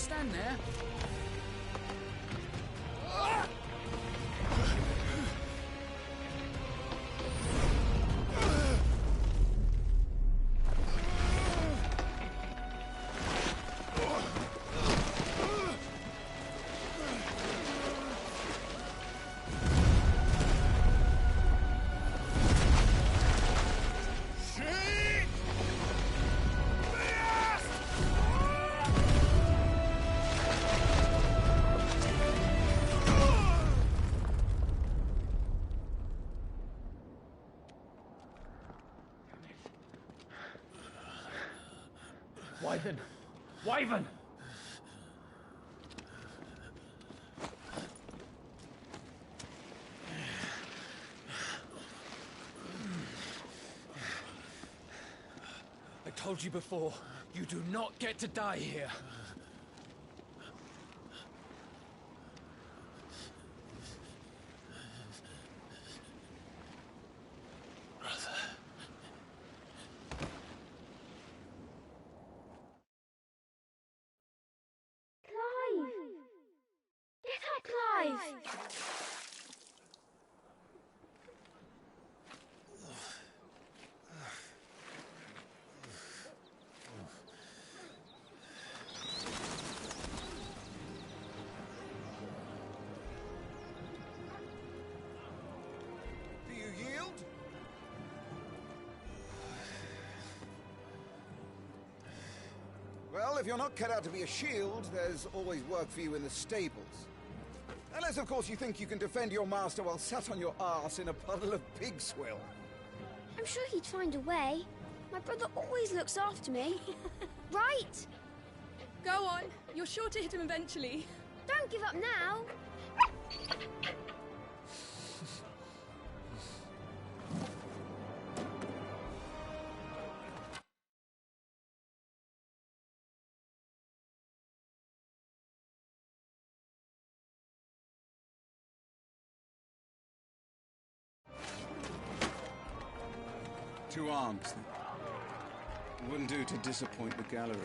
stand there. Wyvern! Wyvern! I told you before, you do not get to die here. Do you yield? Well, if you're not cut out to be a shield, there's always work for you in the stables. Unless, of course, you think you can defend your master while sat on your arse in a puddle of pig swill. I'm sure he'd find a way. My brother always looks after me. Right? Go on. You're sure to hit him eventually. Don't give up now. Two arms, then. It wouldn't do to disappoint the gallery.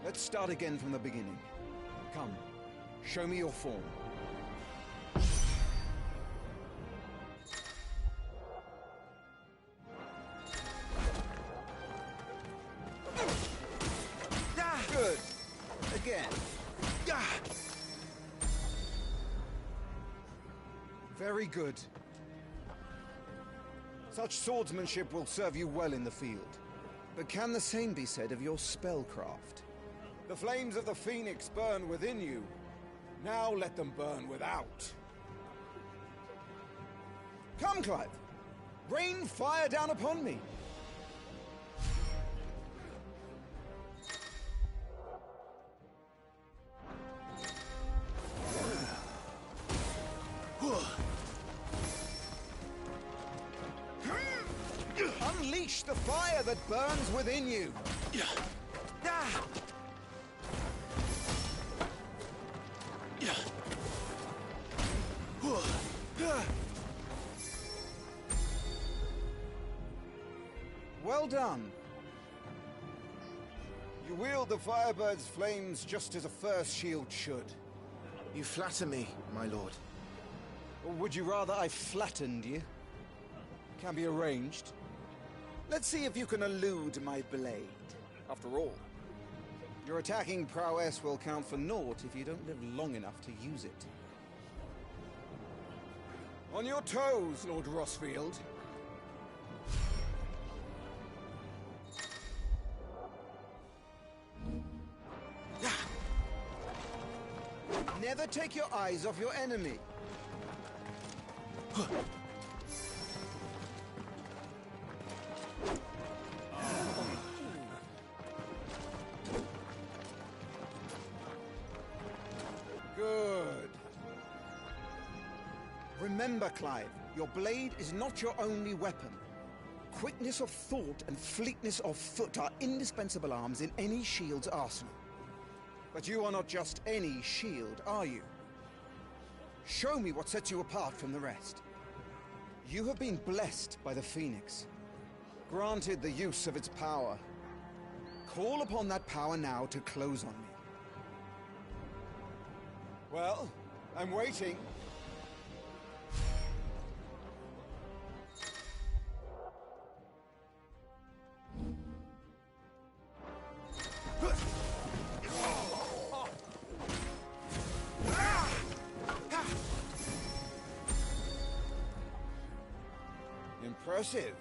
Let's start again from the beginning. Come, show me your form. Good. Again. Very good. Such swordsmanship will serve you well in the field. But can the same be said of your spellcraft? The flames of the Phoenix burn within you. Now let them burn without. Come, Clive. Rain fire down upon me. Unleash the fire that burns within you. Well done. You wield the Firebird's flames just as a first shield should. You flatter me, my lord. Or would you rather I flattened you? Can be arranged. Let's see if you can elude my blade. After all, your attacking prowess will count for naught if you don't live long enough to use it. On your toes, Lord Rossfield. Never take your eyes off your enemy. Good. Remember, Clive, your blade is not your only weapon. Quickness of thought and fleetness of foot are indispensable arms in any shield's arsenal. But you are not just any shield, are you? Show me what sets you apart from the rest. You have been blessed by the Phoenix, granted the use of its power. Call upon that power now to close on me. Well, I'm waiting. Impressive.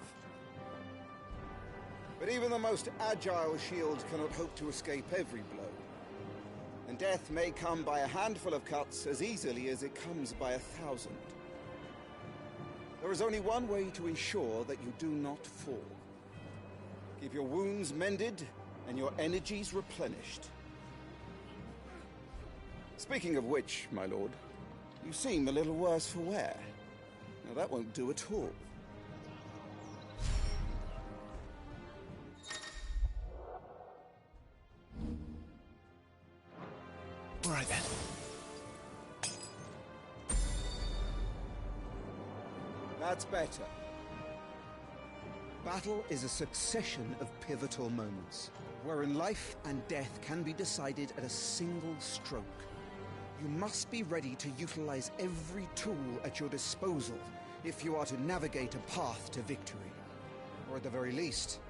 But even the most agile shield cannot hope to escape every blow. And death may come by a handful of cuts as easily as it comes by 1,000. There is only one way to ensure that you do not fall. Keep your wounds mended and your energies replenished. Speaking of which, my lord, you seem a little worse for wear. Now that won't do at all. All right then. That's better. Battle is a succession of pivotal moments, wherein life and death can be decided at a single stroke. You must be ready to utilize every tool at your disposal if you are to navigate a path to victory. Or at the very least,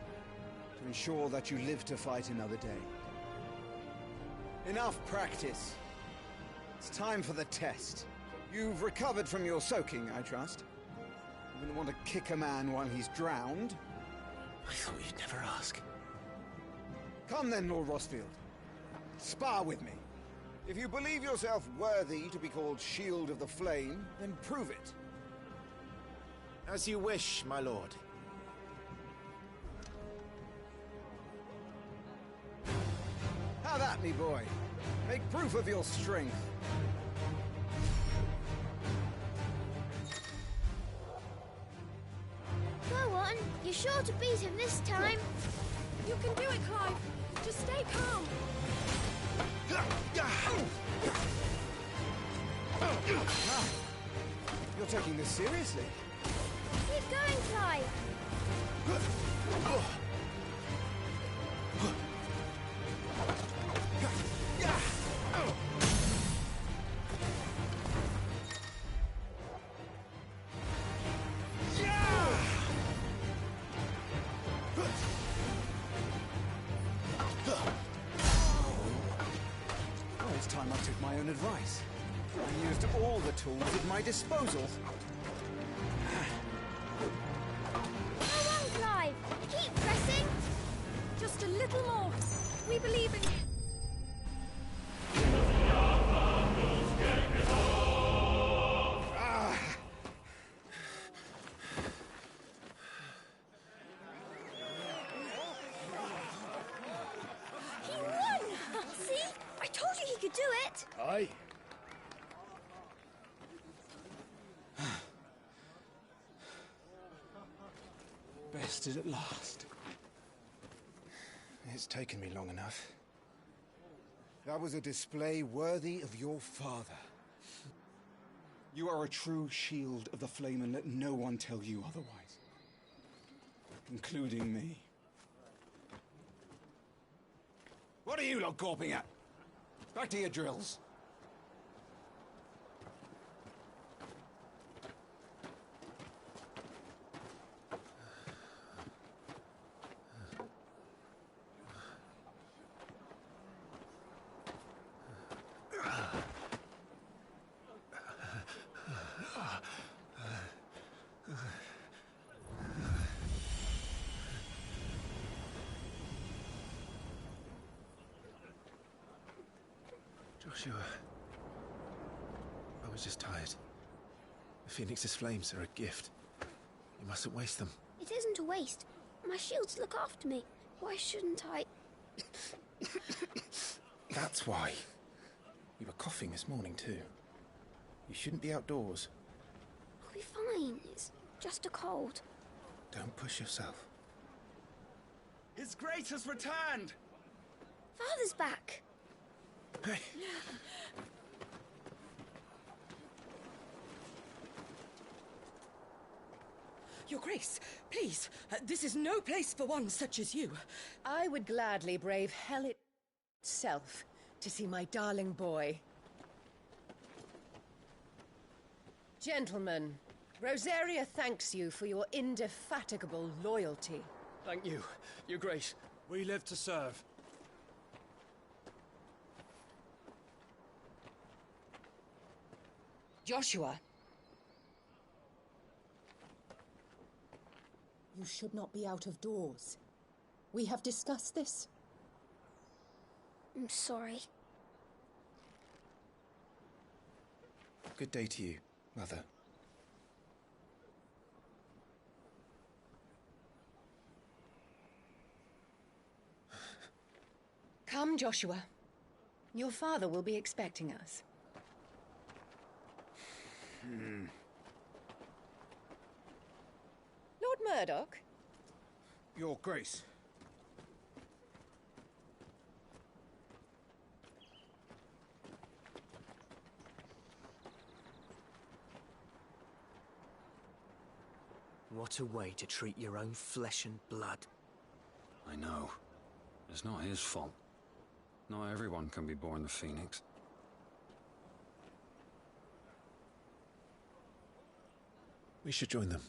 to ensure that you live to fight another day. Enough practice. It's time for the test. You've recovered from your soaking, I trust. You wouldn't want to kick a man while he's drowned. I thought you'd never ask. Come then, Lord Rosfield. Spar with me. If you believe yourself worthy to be called Shield of the Flame, then prove it. As you wish, my lord. How that, me boy? Make proof of your strength. Go on, you're sure to beat him this time. You can do it, Clive. Just stay calm. You're taking this seriously. Keep going, Clive. Well, it's time I took my own advice. I used all the tools at my disposal. Go on, Clive. Keep pressing. Just a little more. We believe in you. He won! See? I told you he could do it. Aye. Bested at last. It's taken me long enough. That was a display worthy of your father. You are a true Shield of the Flame, and let no one tell you otherwise. Including me. What are you lot gawping at? Back to your drills. Joshua, I was just tired. The Phoenix's flames are a gift. You mustn't waste them. It isn't a waste. My shields look after me. Why shouldn't I? That's why. You were coughing this morning too. You shouldn't be outdoors. I'll be fine. It's just a cold. Don't push yourself. His Grace has returned! Father's back. Hey. Your Grace, please, this is no place for one such as you. I would gladly brave hell itself to see my darling boy. Gentlemen, Rosaria thanks you for your indefatigable loyalty. Thank you, Your Grace. We live to serve. Joshua. You should not be out of doors. We have discussed this. I'm sorry. Good day to you, Mother. Come, Joshua. Your father will be expecting us. Lord Murdoch? Your Grace. What a way to treat your own flesh and blood. I know. It's not his fault. Not everyone can be born the Phoenix. We should join them.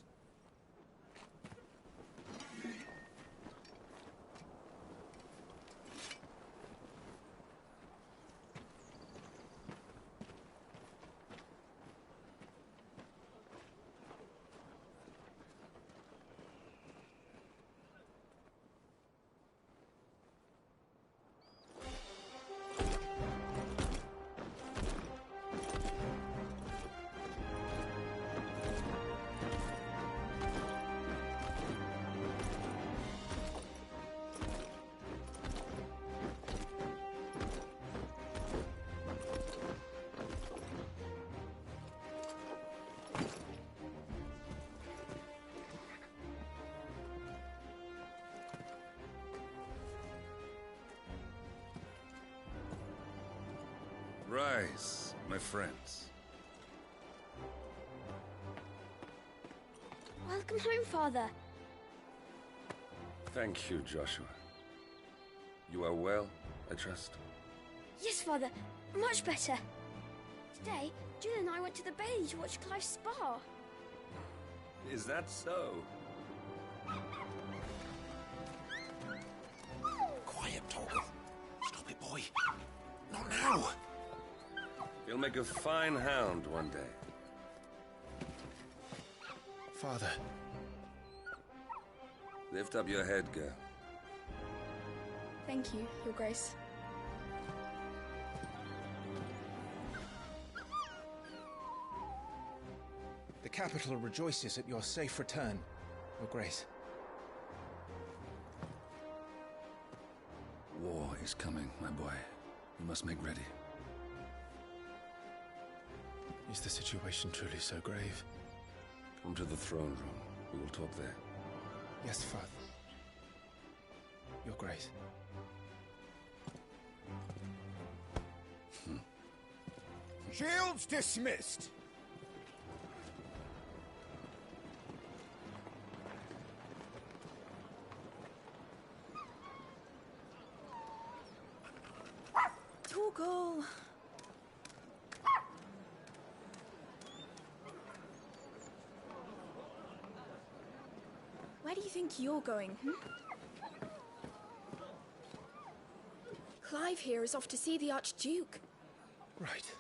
Rise, my friends. Welcome home, Father. Thank you, Joshua. You are well, I trust? Yes, Father. Much better. Today, Jill and I went to the Bailey to watch Clive's spa. Is that so? Quiet, Torgal. Stop it, boy. Not now. You'll make a fine hound one day. Father. Lift up your head, girl. Thank you, Your Grace. The capital rejoices at your safe return, Your Grace. War is coming, my boy. You must make ready. Is the situation truly so grave? Come to the throne room. We will talk there. Yes, Father. Your Grace. Shields dismissed. Torgal! Where do you think you're going, Clive here is off to see the Archduke. Right.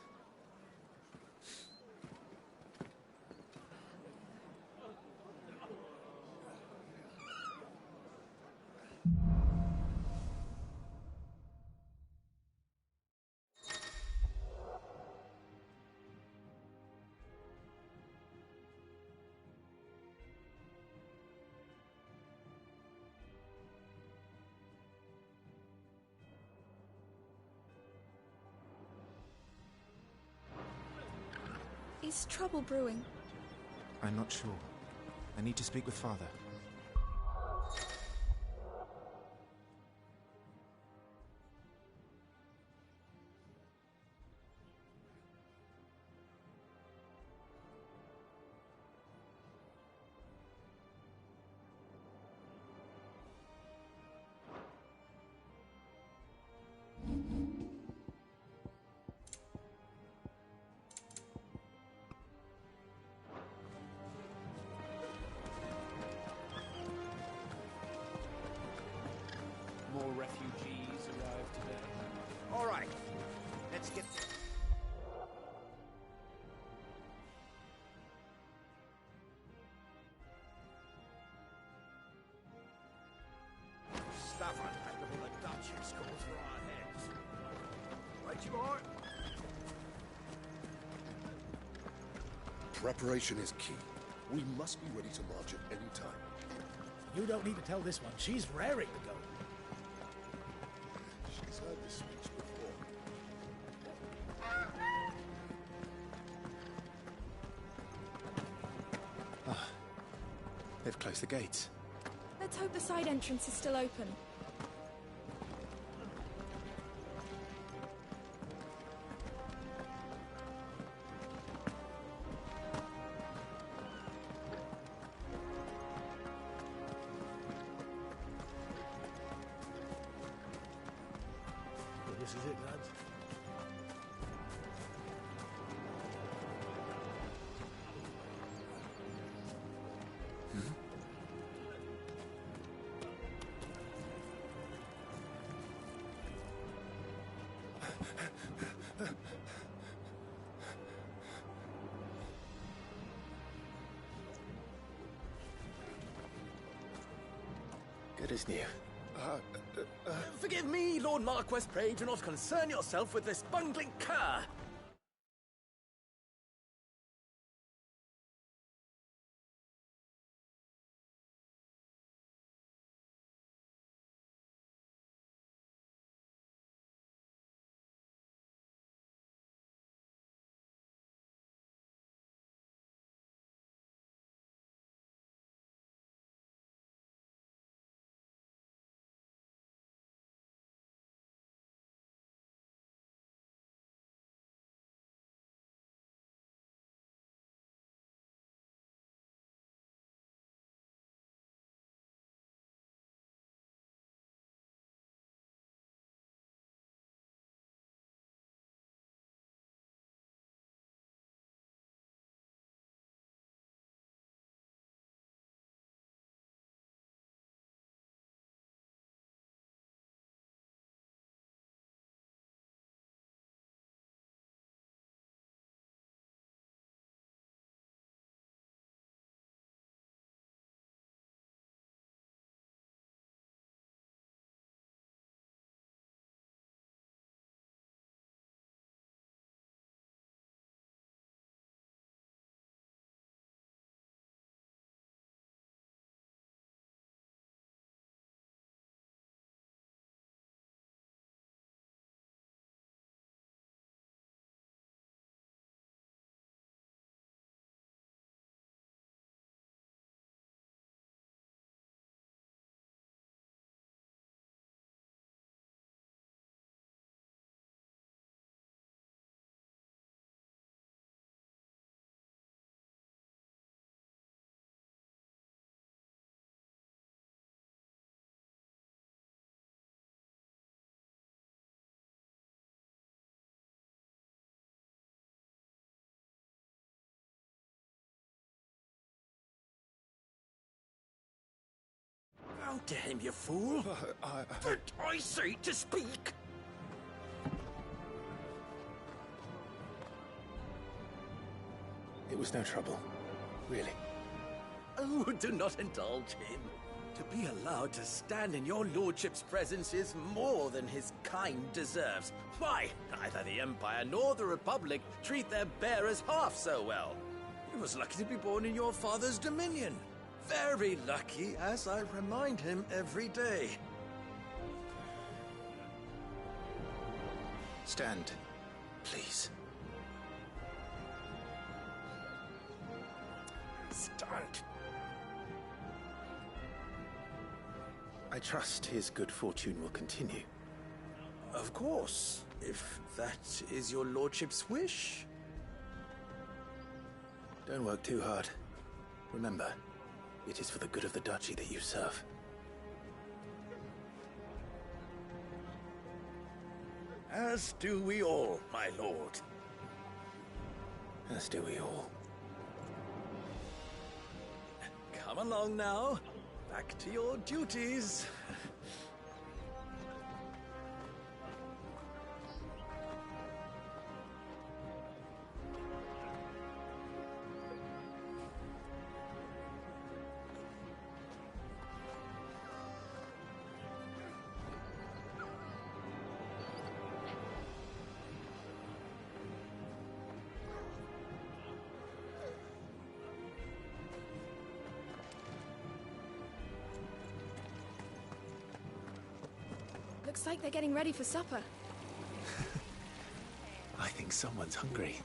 Is trouble brewing? I'm not sure. I need to speak with Father. it. Stuff unthinkable the Duchess calls for our heads. Right you are. Preparation is key. We must be ready to march at any time. You don't need to tell this one. She's raring to go. She's heard this speech before. They've closed the gates. Let's hope the side entrance is still open. Well, this is it, lads. Good as new. Forgive me, Lord Marquess, pray do not concern yourself with this bungling cur. Bow to him, you fool! Did I say to speak? It was no trouble. Really. Oh, do not indulge him. To be allowed to stand in your lordship's presence is more than his kind deserves. Why, neither the Empire nor the Republic treat their bearers half so well. He was lucky to be born in your father's dominion. Very lucky, as I remind him every day. Stand, please. Stand. I trust his good fortune will continue. Of course, if that is your lordship's wish. Don't work too hard. Remember, it is for the good of the duchy that you serve. As do we all, my lord. As do we all. Come along now. Back to your duties. Looks like they're getting ready for supper. I think someone's hungry.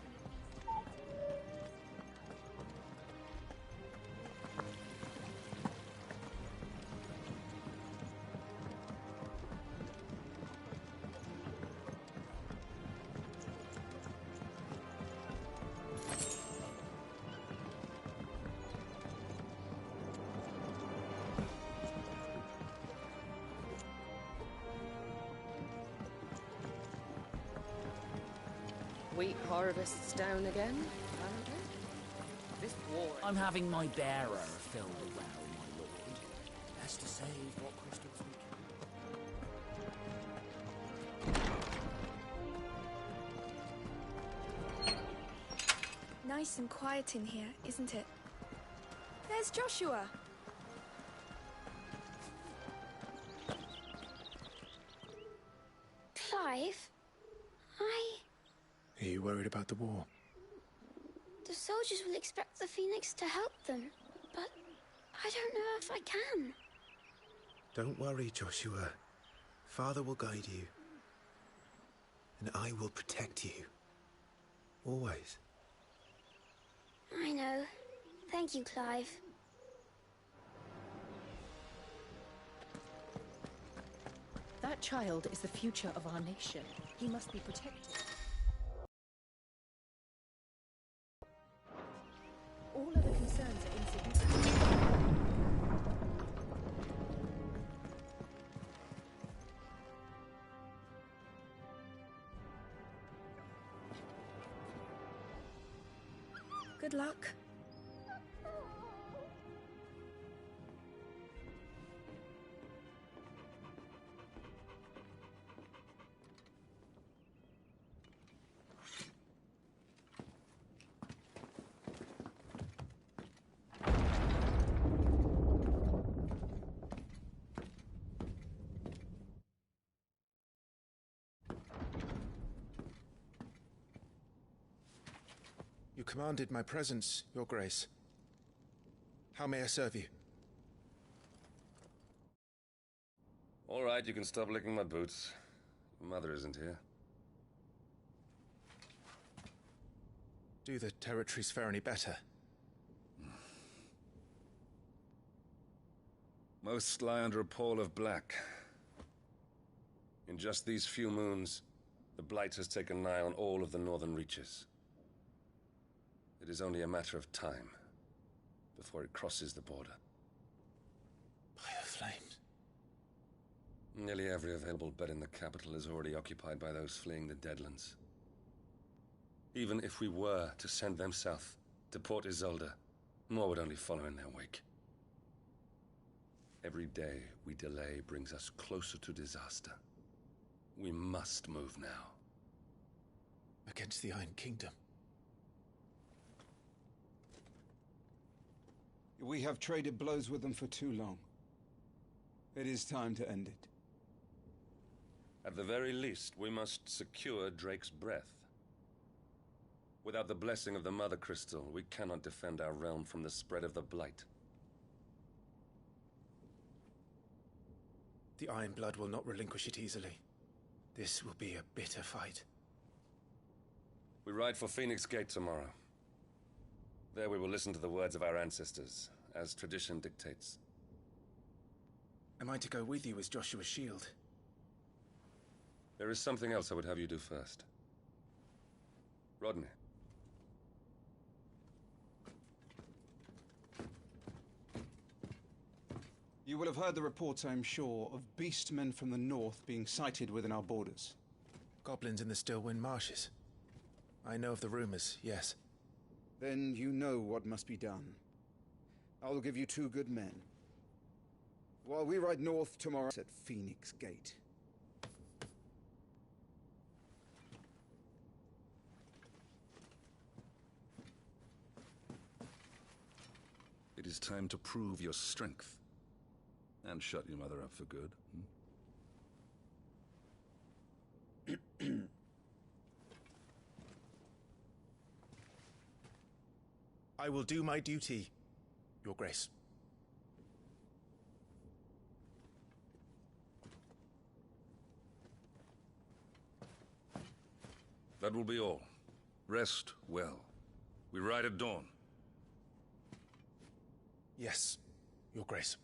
Wheat harvests down again, apparently. This war... I'm having my bearer fill the well, my lord. Best to save what crystals we can. Nice and quiet in here, isn't it? There's Joshua. Clive? Are you worried about the war? The soldiers will expect the Phoenix to help them, but I don't know if I can. Don't worry, Joshua. Father will guide you. And I will protect you. Always. I know. Thank you, Clive. That child is the future of our nation. He must be protected. All other concerns are insignificant. Good luck. You commanded my presence, Your Grace. How may I serve you? All right, you can stop licking my boots. Mother isn't here. Do the territories fare any better? Most lie under a pall of black. In just these few moons, the Blight has taken nigh on all of the northern reaches. It is only a matter of time before it crosses the border. By the flames. Nearly every available bed in the capital is already occupied by those fleeing the Deadlands. Even if we were to send them south to Port Isolde, more would only follow in their wake. Every day we delay brings us closer to disaster. We must move now. Against the Iron Kingdom. We have traded blows with them for too long. It is time to end it. At the very least, we must secure Drake's breath. Without the blessing of the Mother Crystal, we cannot defend our realm from the spread of the Blight. The Iron Blood will not relinquish it easily. This will be a bitter fight. We ride for Phoenix Gate tomorrow. There we will listen to the words of our ancestors, as tradition dictates. Am I to go with you as Joshua's shield? There is something else I would have you do first. Rodney. You will have heard the reports, I'm sure, of beastmen from the north being sighted within our borders. Goblins in the Stillwind Marshes. I know of the rumors, yes. Then you know what must be done. I will give you 2 good men. While we ride north tomorrow at Phoenix Gate. It is time to prove your strength. And shut your mother up for good. I will do my duty, Your Grace. That will be all. Rest well. We ride at dawn. Yes, Your Grace.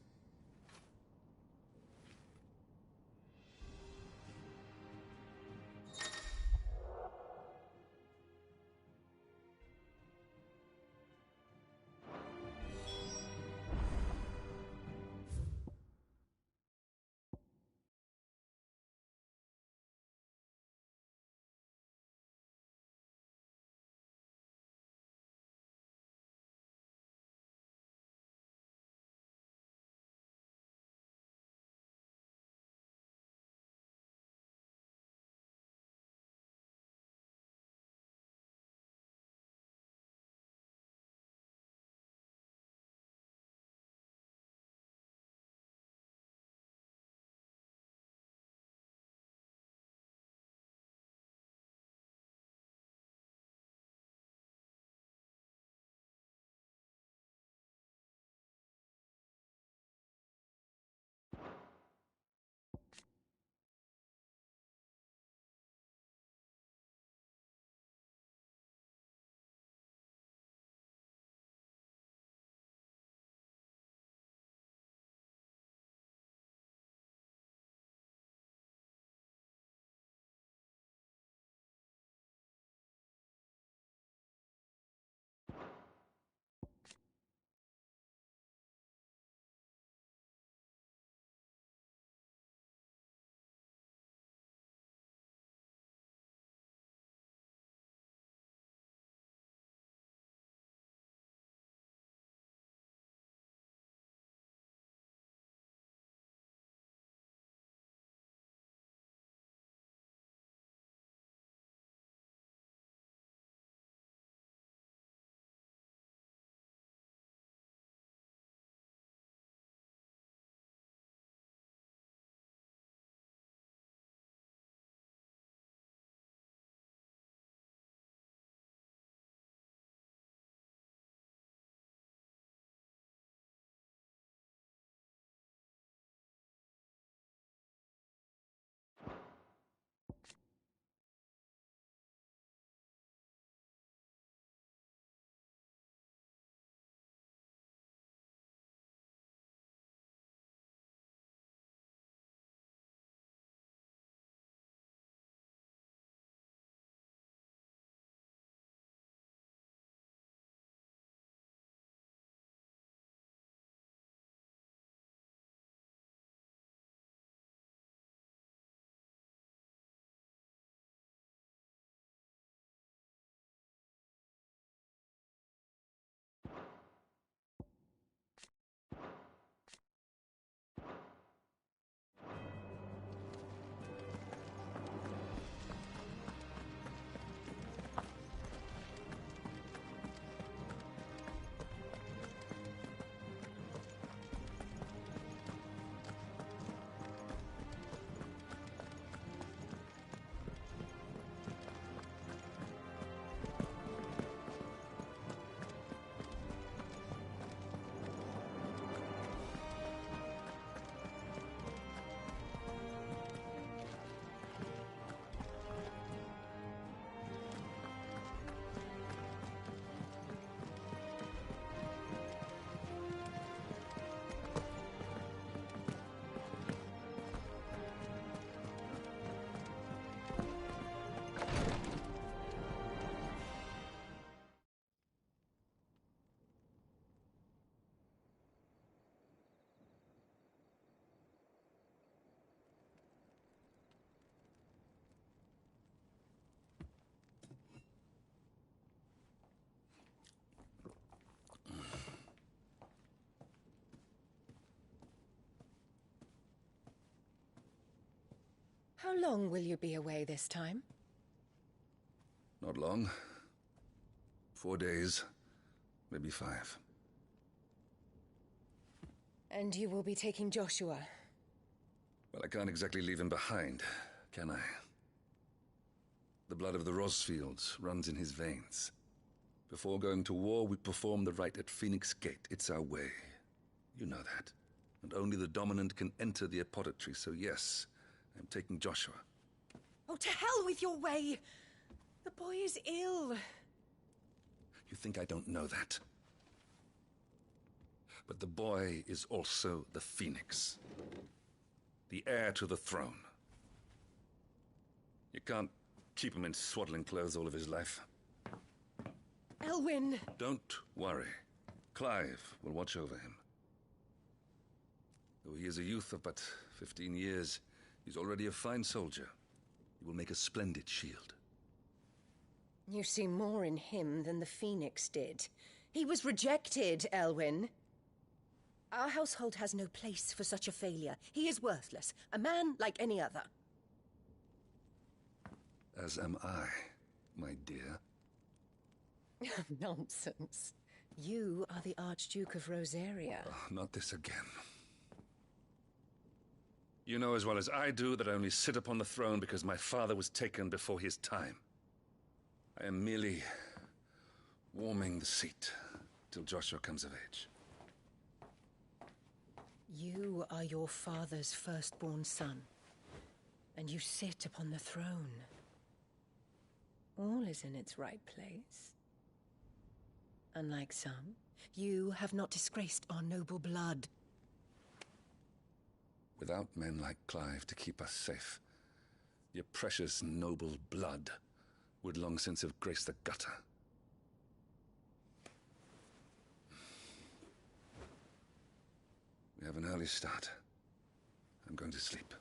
How long will you be away this time? Not long. 4 days, maybe 5. And you will be taking Joshua? Well, I can't exactly leave him behind, can I? The blood of the Rosfields runs in his veins. Before going to war, we perform the rite at Phoenix Gate. It's our way. You know that. And only the dominant can enter the apothecary, so yes, I'm taking Joshua. Oh, to hell with your way! The boy is ill. You think I don't know that? But the boy is also the Phoenix. The heir to the throne. You can't keep him in swaddling clothes all of his life. Elwyn! Don't worry. Clive will watch over him. Though he is a youth of but 15 years, he's already a fine soldier. He will make a splendid shield. You see more in him than the Phoenix did. He was rejected, Elwyn. Our household has no place for such a failure. He is worthless, a man like any other. As am I, my dear. Nonsense. You are the Archduke of Rosaria. Oh, not this again. You know as well as I do that I only sit upon the throne because my father was taken before his time. I am merely warming the seat till Joshua comes of age. You are your father's firstborn son, and you sit upon the throne. All is in its right place. Unlike some, you have not disgraced our noble blood. Without men like Clive to keep us safe, your precious noble blood would long since have graced the gutter. We have an early start. I'm going to sleep.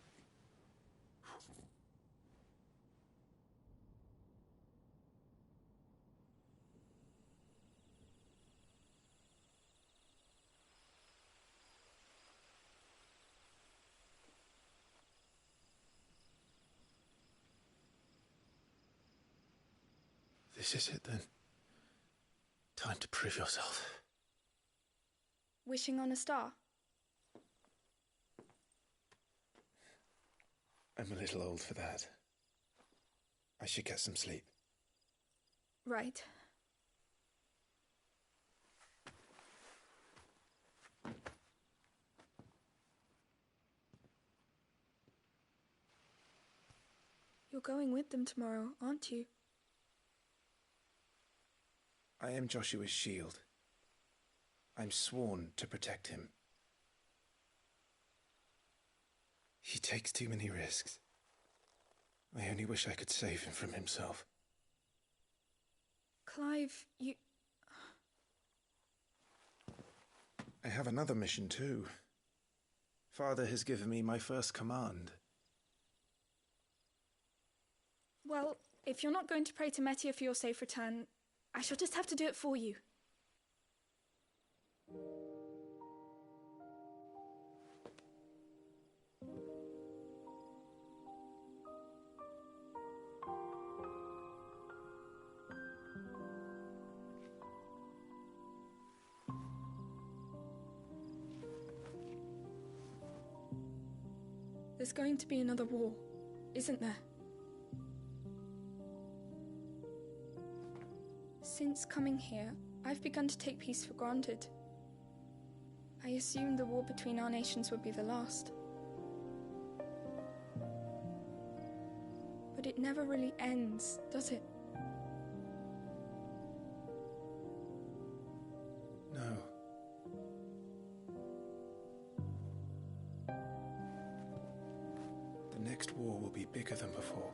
This is it, then. Time to prove yourself. Wishing on a star? I'm a little old for that. I should get some sleep. Right. You're going with them tomorrow, aren't you? I am Joshua's shield. I'm sworn to protect him. He takes too many risks. I only wish I could save him from himself. Clive, you... I have another mission too. Father has given me my first command. Well, if you're not going to pray to Metia for your safe return, I shall just have to do it for you. There's going to be another war, isn't there? Since coming here, I've begun to take peace for granted. I assumed the war between our nations would be the last. But it never really ends, does it? No. The next war will be bigger than before.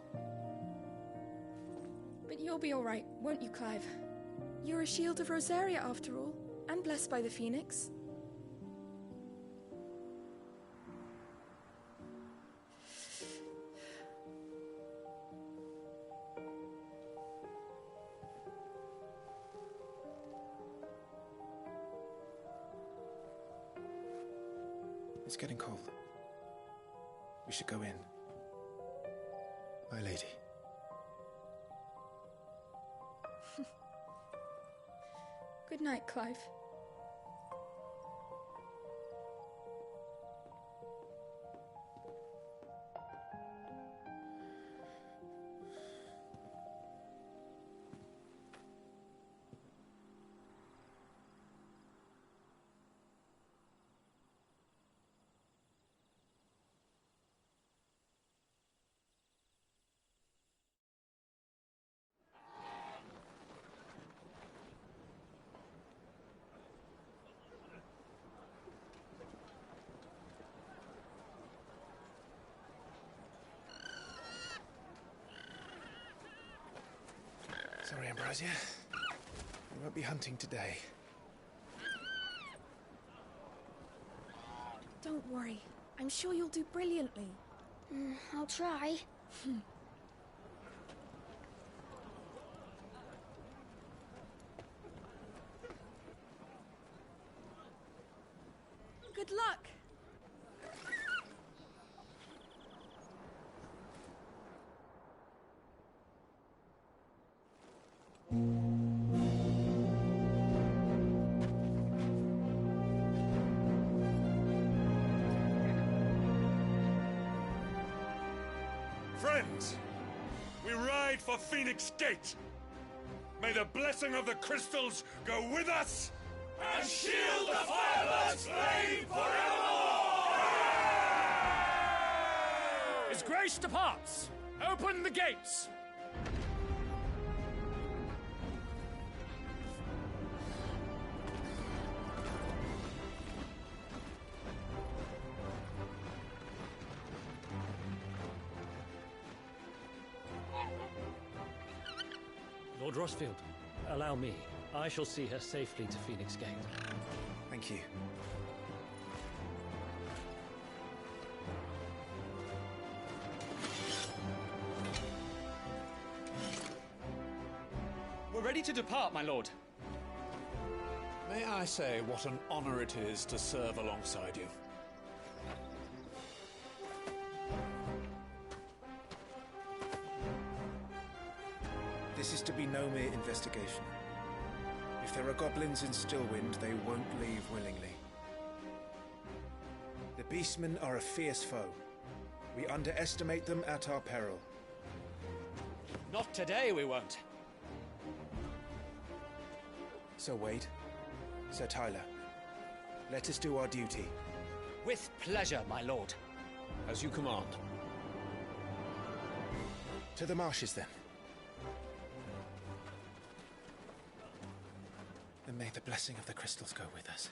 But you'll be all right, won't you, Clive? You're a shield of Rosaria, after all, and blessed by the Phoenix. It's getting cold. We should go in. My lady. Good night, Clive. Sorry, Ambrosia. We won't be hunting today. Don't worry. I'm sure you'll do brilliantly. I'll try. Good luck! Friends, we ride for Phoenix Gate. May the blessing of the crystals go with us and shield the Firebird's flame forevermore! His Grace departs! Open the gates! Lord Rossfield, allow me. I shall see her safely to Phoenix Gate. Thank you. We're ready to depart, my lord. May I say what an honor it is to serve alongside you? This is to be no mere investigation. If there are goblins in Stillwind, they won't leave willingly. The Beastmen are a fierce foe. We underestimate them at our peril. Not today, we won't. Sir Wade, Sir Tyler, let us do our duty. With pleasure, my lord. As you command. To the marshes, then. And may the blessing of the crystals go with us.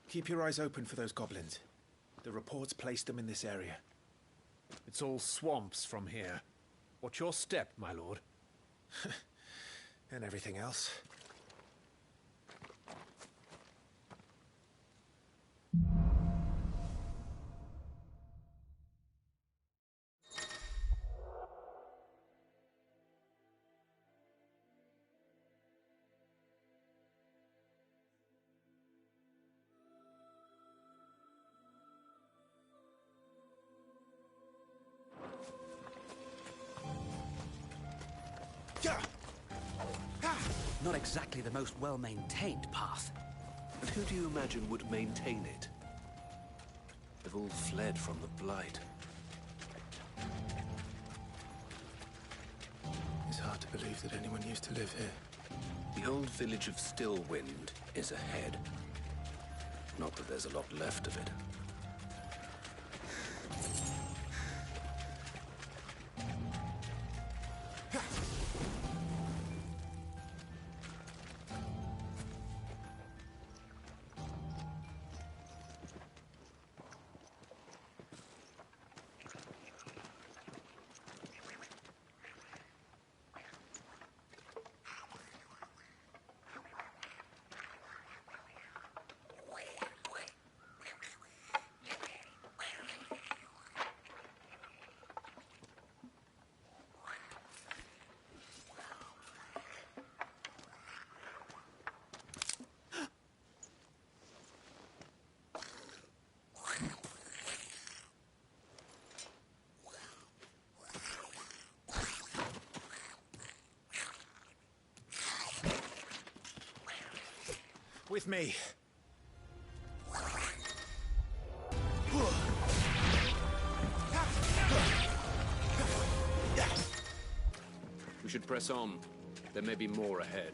Keep your eyes open for those goblins. The reports place them in this area. It's all swamps from here. What's your step, my lord? And everything else. Not exactly the most well-maintained path. And who do you imagine would maintain it? They've all fled from the Blight. It's hard to believe that anyone used to live here. The old village of Stillwind is ahead. Not that there's a lot left of it. With me. We should press on. There may be more ahead.